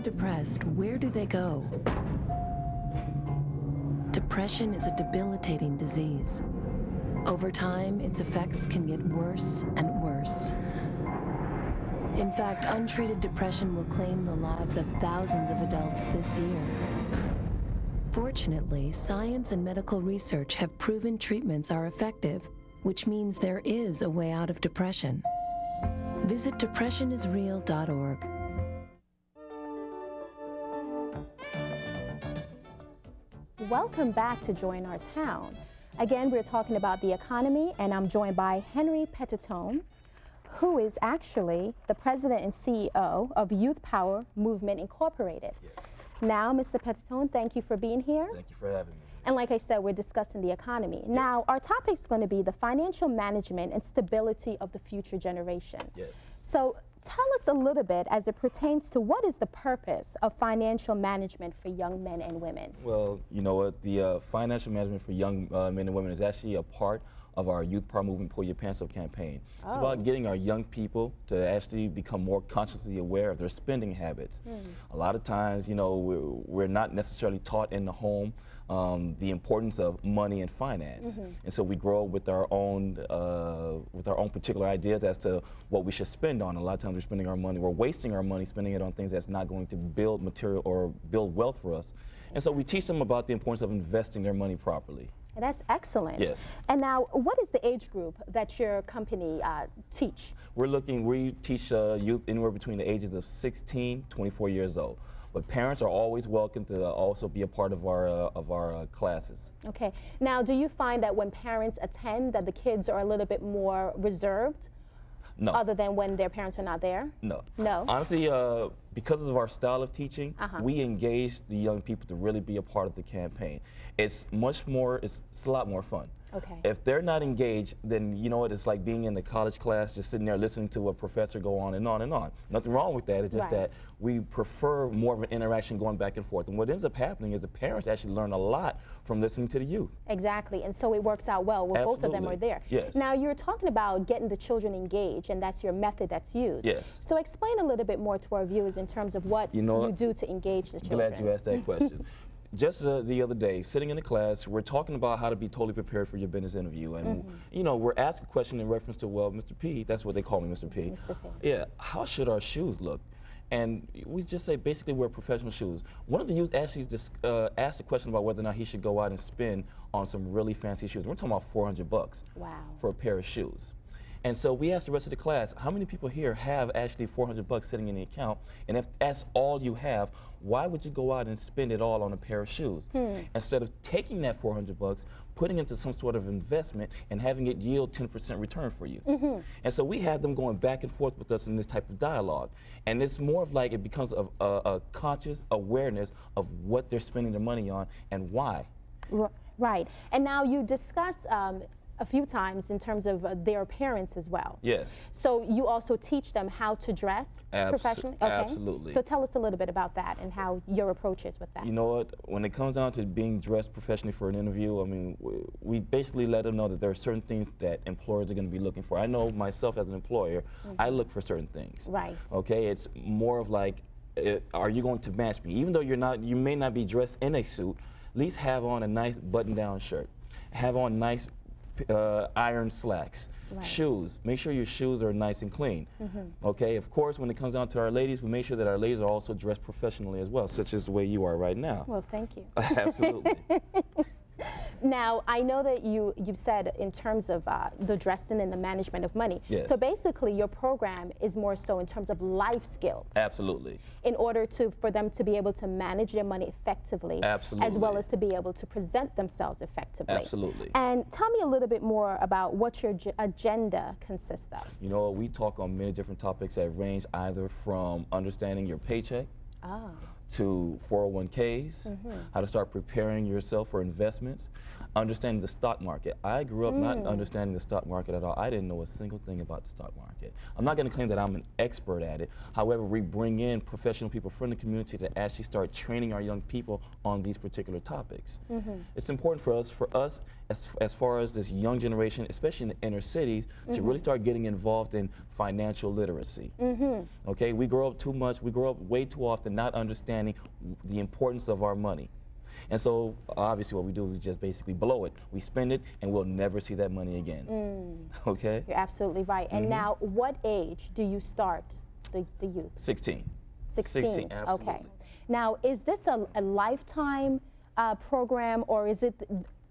depressed, where do they go? Depression is a debilitating disease. Over time, its effects can get worse and worse. In fact, untreated depression will claim the lives of thousands of adults this year. Fortunately, science and medical research have proven treatments are effective, which means there is a way out of depression. Visit depressionisreal.org. Welcome back to Join Our Town. Again, we're talking about the economy, and I'm joined by Henry Petitone, who is actually the president and CEO of Youth Power Movement Incorporated. Yes. Now, Mr. Petitone, thank you for being here. Thank you for having me. And like I said, we're discussing the economy. Yes. Now, our topic is going to be the financial management and stability of the future generation. Yes. So tell us a little bit as it pertains to what is the purpose of financial management for young men and women? Well, you know what, the financial management for young men and women is actually a part of our Youth Power Movement Pull Your Pants Up campaign. It's about getting our young people to actually become more consciously aware of their spending habits. A lot of times, you know, we're not necessarily taught in the home the importance of money and finance, and so we grow up with our own particular ideas as to what we should spend on. A lot of times we're spending our money, we're wasting our money spending it on things that's not going to build material or build wealth for us. And so we teach them about the importance of investing their money properly. That's excellent. Yes. And now, what is the age group that your company teach? We teach youth anywhere between the ages of 16, 24 years old. But parents are always welcome to also be a part of our classes. Okay. Now, do you find that when parents attend that the kids are a little bit more reserved? No. Other than when their parents are not there? No. No? Honestly, because of our style of teaching, we engage the young people to really be a part of the campaign. It's a lot more fun. Okay. If they're not engaged, then you know what, it's like being in the college class, just sitting there listening to a professor go on and on and on. Nothing wrong with that, it's just that we prefer more of an interaction going back and forth. And what ends up happening is the parents actually learn a lot from listening to the youth. Exactly, and so it works out well when both of them are there. Yes. Now, you're talking about getting the children engaged, and that's your method that's used. Yes. So explain a little bit more to our viewers in terms of what you do to engage the children. Glad you asked that question. Just the other day, sitting in the class, we're talking about how to be totally prepared for your business interview. And, you know, we're asking a question in reference to, well, Mr. P, that's what they call me, Mr. P. Mr. P. Yeah, how should our shoes look? And we just say basically wear professional shoes. One of the youth actually asked a question about whether or not he should go out and spend on some really fancy shoes. We're talking about $400 for a pair of shoes. And so we asked the rest of the class, how many people here have actually $400 sitting in the account? And if that's all you have, why would you go out and spend it all on a pair of shoes? Instead of taking that $400, putting it into some sort of investment and having it yield 10% return for you. And so we had them going back and forth with us in this type of dialogue. And it's more of like it becomes a conscious awareness of what they're spending their money on and why. Right. And now you discuss a few times in terms of their appearance as well. Yes. So you also teach them how to dress professionally? Okay. Absolutely. So tell us a little bit about that and how your approach is with that. You know what, when it comes down to being dressed professionally for an interview, I mean, we basically let them know that there are certain things that employers are going to be looking for. I know myself as an employer, I look for certain things. Right. Okay, it's more of like, are you going to match me? Even though you may not be dressed in a suit, at least have on a nice button-down shirt. Have on nice iron slacks. Shoes, make sure your shoes are nice and clean. Okay, of course, when it comes down to our ladies, we make sure that our ladies are also dressed professionally as well, such as the way you are right now. Well, thank you. Absolutely. Now, I know that you've said in terms of the dressing and the management of money. Yes. So basically, your program is more so in terms of life skills. Absolutely. In order for them to be able to manage their money effectively. Absolutely. As well as to be able to present themselves effectively. Absolutely. And tell me a little bit more about what your agenda consists of. You know, we talk on many different topics that range either from understanding your paycheck, to 401ks, how to start preparing yourself for investments, understanding the stock market. I grew up not understanding the stock market at all. I didn't know a single thing about the stock market. I'm not going to claim that I'm an expert at it. However, we bring in professional people from the community to actually start training our young people on these particular topics. It's important for us as far as this young generation, especially in the inner cities, to really start getting involved in financial literacy. Okay, we grow up too much, we grow up way too often not understanding the importance of our money. And so obviously what we do is just basically blow it. We spend it and we'll never see that money again. Okay? You're absolutely right. And now, what age do you start the youth? 16. 16, absolutely. Okay. Now, is this a lifetime program, or is it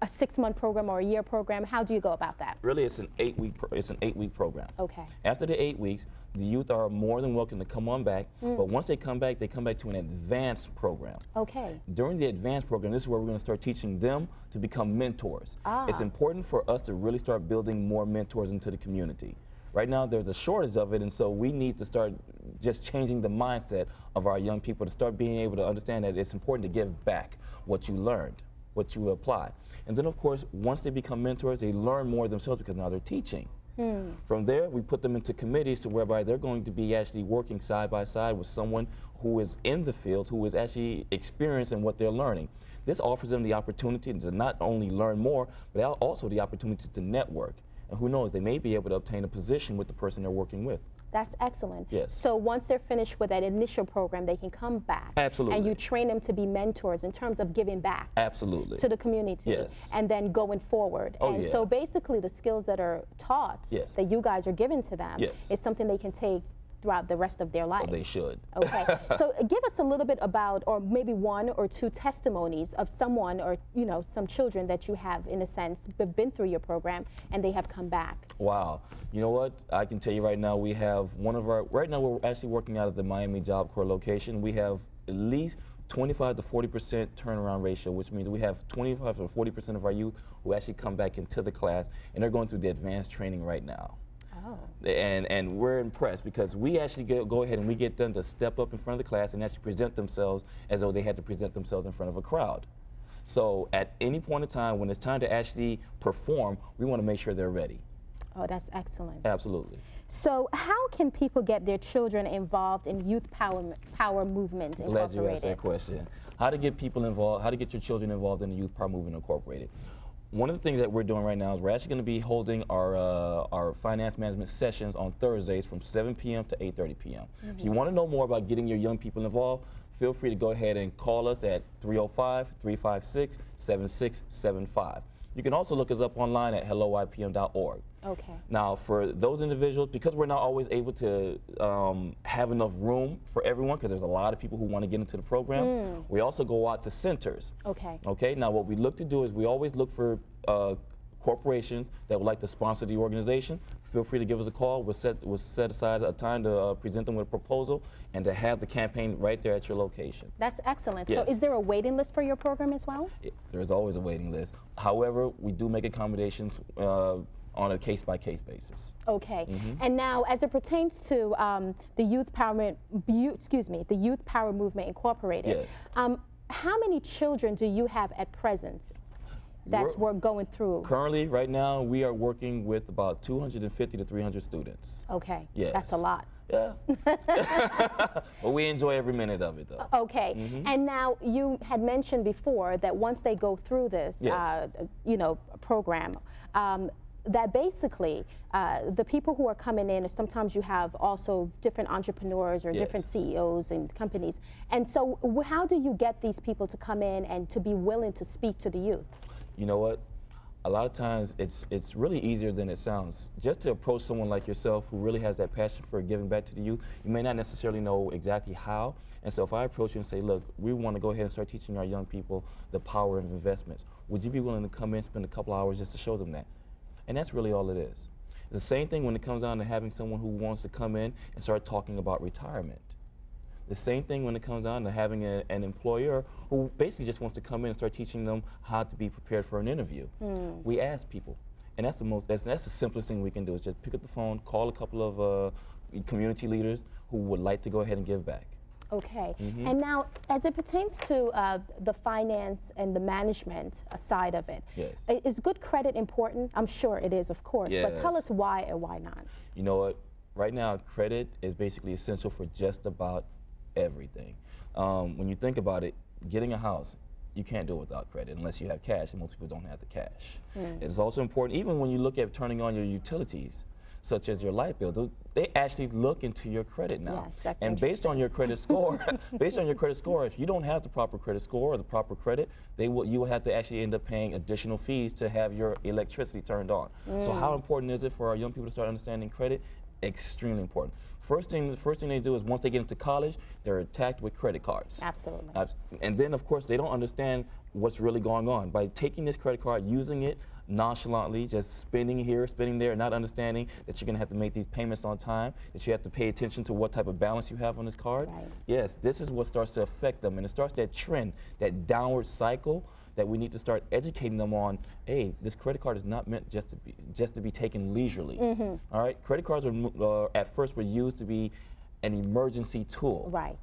a 6-month program or a year program? How do you go about that? Really, it's an 8-week program. Okay. After the 8 weeks, the youth are more than welcome to come on back, but once they come back to an advanced program. Okay. During the advanced program, this is where we're going to start teaching them to become mentors. It's important for us to really start building more mentors into the community. Right now, there's a shortage of it, and so we need to start just changing the mindset of our young people to start being able to understand that it's important to give back what you learned, what you apply. And then, of course, once they become mentors, they learn more themselves because now they're teaching. From there, we put them into committees to whereby they're going to be actually working side by side with someone who is in the field, who is actually experienced in what they're learning. This offers them the opportunity to not only learn more, but also the opportunity to network. And who knows, they may be able to obtain a position with the person they're working with. That's excellent. Yes. So once they're finished with that initial program, they can come back. Absolutely. And you train them to be mentors in terms of giving back. Absolutely. To the community. Yes. And then going forward. Oh, and yeah. so basically the skills that are taught, Yes. that you guys are giving to them, Yes. is something they can take throughout the rest of their life. Well, they should. Okay. So give us a little bit about, or maybe 1 or 2 testimonies of someone, or some children that you have, in a sense, been through your program and they have come back. Wow. You know what? I can tell you right now, we have right now we're actually working out of the Miami Job Corps location. We have at least 25 to 40% turnaround ratio, which means we have 25 to 40% of our youth who actually come back into the class, and they're going through the advanced training right now. Oh. And we're impressed because we actually go ahead and we get them to step up in front of the class and actually present themselves as though they had to present themselves in front of a crowd. So at any point in time, when it's time to actually perform, we want to make sure they're ready. Oh, that's excellent. Absolutely. So how can people get their children involved in Youth Power Movement Incorporated? Glad you asked that question. How to get people involved, how to get your children involved in the Youth Power Movement Incorporated. One of the things that we're doing right now is we're actually going to be holding our finance management sessions on Thursdays from 7 p.m. to 8:30 p.m. If you want to know more about getting your young people involved, feel free to go ahead and call us at 305-356-7675. You can also look us up online at helloypm.org. Okay. Now, for those individuals, because we're not always able to have enough room for everyone, because there's a lot of people who want to get into the program, we also go out to centers. Okay. Okay. Now, what we look to do is we always look for corporations that would like to sponsor the organization. Feel free to give us a call. We'll set aside a time to present them with a proposal and to have the campaign right there at your location. That's excellent. Yes. So is there a waiting list for your program as well? There's always a waiting list. However, we do make accommodations on a case-by-case basis. Okay. And now, as it pertains to the Youth Power Movement Incorporated, Yes. how many children do you have at present that we're going through? Currently, right now, we are working with about 250 to 300 students. Okay. Yes. That's a lot. Yeah. But we enjoy every minute of it, though. Okay. And now, you had mentioned before that once they go through this, Yes. program, that basically the people who are coming in, sometimes you have also different entrepreneurs or Yes. different CEOs and companies. And so how do you get these people to come in and to be willing to speak to the youth? You know what? A lot of times it's really easier than it sounds. Just to approach someone like yourself who really has that passion for giving back to the youth, you may not necessarily know exactly how. And so if I approach you and say, look, we want to go ahead and start teaching our young people the power of investments, would you be willing to come in and spend a couple hours just to show them that? And that's really all it is. It's the same thing when it comes down to having someone who wants to come in and start talking about retirement. The same thing when it comes down to having an employer who basically just wants to come in and start teaching them how to be prepared for an interview. We ask people, and that's the simplest thing we can do is just pick up the phone, call a couple of community leaders who would like to go ahead and give back. Okay. And now, as it pertains to the finance and the management side of it, Yes. is good credit important? I'm sure it is, of course. But tell Yes. us why or why not. You know what? Right now, credit is basically essential for just about everything. When you think about it, getting a house, you can't do it without credit unless you have cash, and most people don't have the cash. It is also important, even when you look at turning on your utilities, such as your light bill, they actually look into your credit now. Yes, that's and based on your credit score, if you don't have the proper credit score or the proper credit, you will have to actually end up paying additional fees to have your electricity turned on. So how important is it for our young people to start understanding credit? Extremely important. The first thing they do is once they get into college, they're attacked with credit cards. Absolutely. And then, of course, they don't understand what's really going on. By taking this credit card, using it nonchalantly, just spending here, spending there, not understanding that you're going to have to make these payments on time, that you have to pay attention to what type of balance you have on this card. Right. Yes, this is what starts to affect them, and it starts that trend, that downward cycle that we need to start educating them on. Hey, this credit card is not meant just to be taken leisurely. All right, credit cards at first were used to be an emergency tool. Right.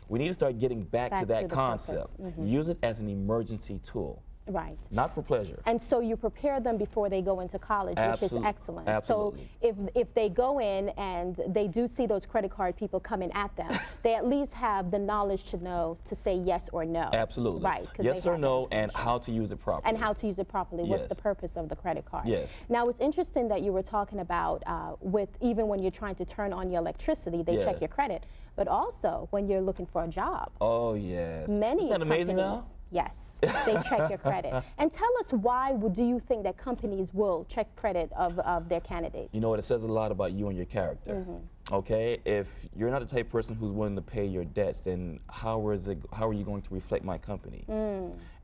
We need to start getting back to that the concept. purpose. Use it as an emergency tool. Right. Not for pleasure. And so you prepare them before they go into college, which is excellent. Absolutely. So if they go in and they do see those credit card people coming at them, they at least have the knowledge to know to say yes or no. Absolutely. Right. Yes or no, and how to use it properly. And how to use it properly. What's Yes. the purpose of the credit card? Yes. Now, it's interesting that you were talking about with even when you're trying to turn on your electricity, they check your credit. But also when you're looking for a job. Oh, yes. Many Isn't that amazing companies, now? yes, they check your credit. And tell us why do you think that companies will check credit of their candidates? You know what, it says a lot about you and your character. Okay, if you're not the type of person who's willing to pay your debts, then how are you going to reflect my company?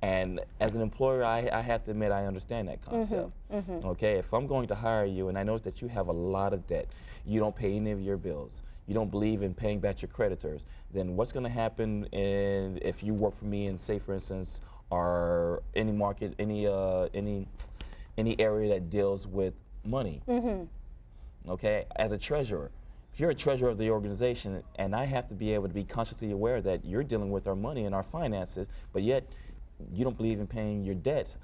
And as an employer, I have to admit I understand that concept. Okay, if I'm going to hire you and I notice that you have a lot of debt, you don't pay any of your bills, you don't believe in paying back your creditors, then what's going to happen if you work for me in, say, for instance, or any market, any area that deals with money? Okay, as a treasurer, if you're a treasurer of the organization, and I have to be able to be consciously aware that you're dealing with our money and our finances, but yet you don't believe in paying your debts,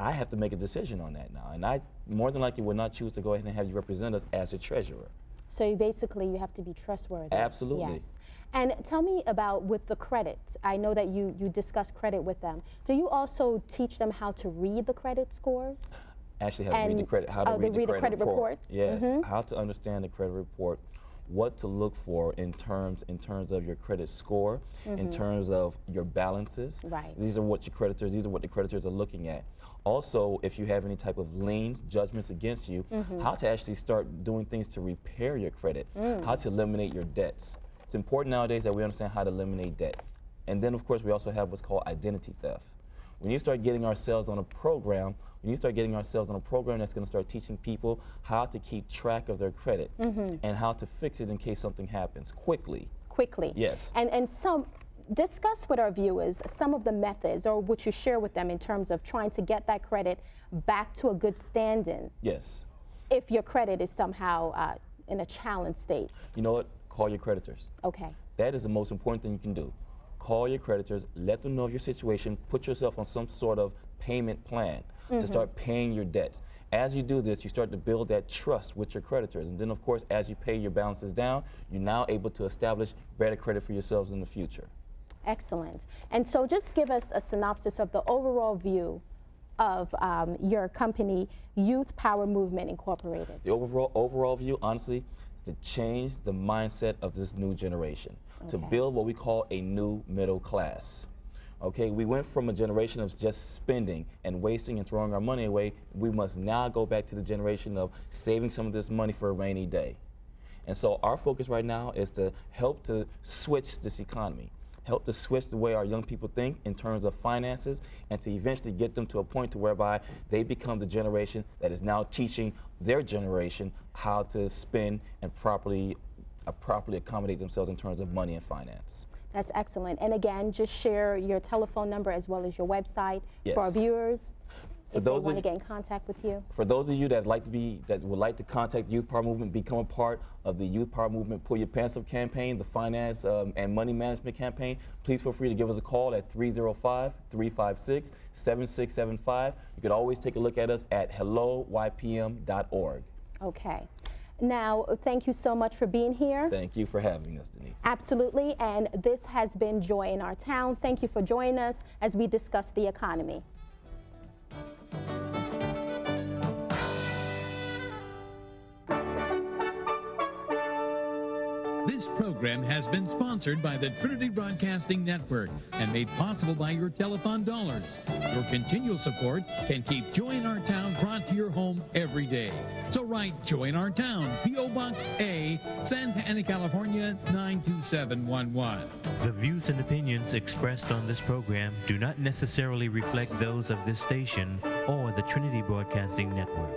I have to make a decision on that now, and I more than likely will not choose to go ahead and have you represent us as a treasurer. So you have to be trustworthy. Absolutely. Yes. And tell me about with the credit. I know that you discuss credit with them. Do you also teach them how to read the credit scores? Actually, how to read the credit, read the credit report. reports? Yes, how to understand the credit report, what to look for in terms of your credit score, in terms of your balances. Right. These are what the creditors are looking at. Also, if you have any type of liens, judgments against you, how to actually start doing things to repair your credit, how to eliminate your debts. It's important nowadays that we understand how to eliminate debt. And then, of course, we also have what's called identity theft. We need to start getting ourselves on a program. We need to start getting ourselves on a program that's going to start teaching people how to keep track of their credit and how to fix it in case something happens quickly. Quickly. Yes. And discuss with our viewers some of the methods or what you share with them in terms of trying to get that credit back to a good standing. Yes. If your credit is somehow in a challenged state. You know what? Call your creditors. Okay. That is the most important thing you can do. Call your creditors, let them know of your situation, put yourself on some sort of payment plan to start paying your debts. As you do this, you start to build that trust with your creditors. And then, of course, as you pay your balances down, you're now able to establish better credit for yourselves in the future. Excellent. And so just give us a synopsis of the overall view of your company, Youth Power Movement Incorporated. The overall view, honestly, is to change the mindset of this new generation, to build what we call a new middle class. Okay, we went from a generation of just spending and wasting and throwing our money away. We must now go back to the generation of saving some of this money for a rainy day. And so our focus right now is to help to switch this economy, help to switch the way our young people think in terms of finances, and to eventually get them to a point to whereby they become the generation that is now teaching their generation how to spend and properly accommodate themselves in terms of money and finance. That's excellent. And again, just share your telephone number as well as your website for our viewers. if they want to get in contact with you? For those of you that would like to contact the Youth Power Movement, become a part of the Youth Power Movement Pull Your Pants Up campaign, the finance and money management campaign, please feel free to give us a call at 305-356-7675. You can always take a look at us at helloypm.org. Okay. Now, thank you so much for being here. Thank you for having us, Denise. Absolutely, and this has been Joy in Our Town. Thank you for joining us as we discuss the economy. This program has been sponsored by the Trinity Broadcasting Network and made possible by your telethon dollars. Your continual support can keep Joy in Our Town brought to your home every day. So write Joy in Our Town, P.O. Box A, Santa Ana, California, 92711. The views and opinions expressed on this program do not necessarily reflect those of this station or the Trinity Broadcasting Network.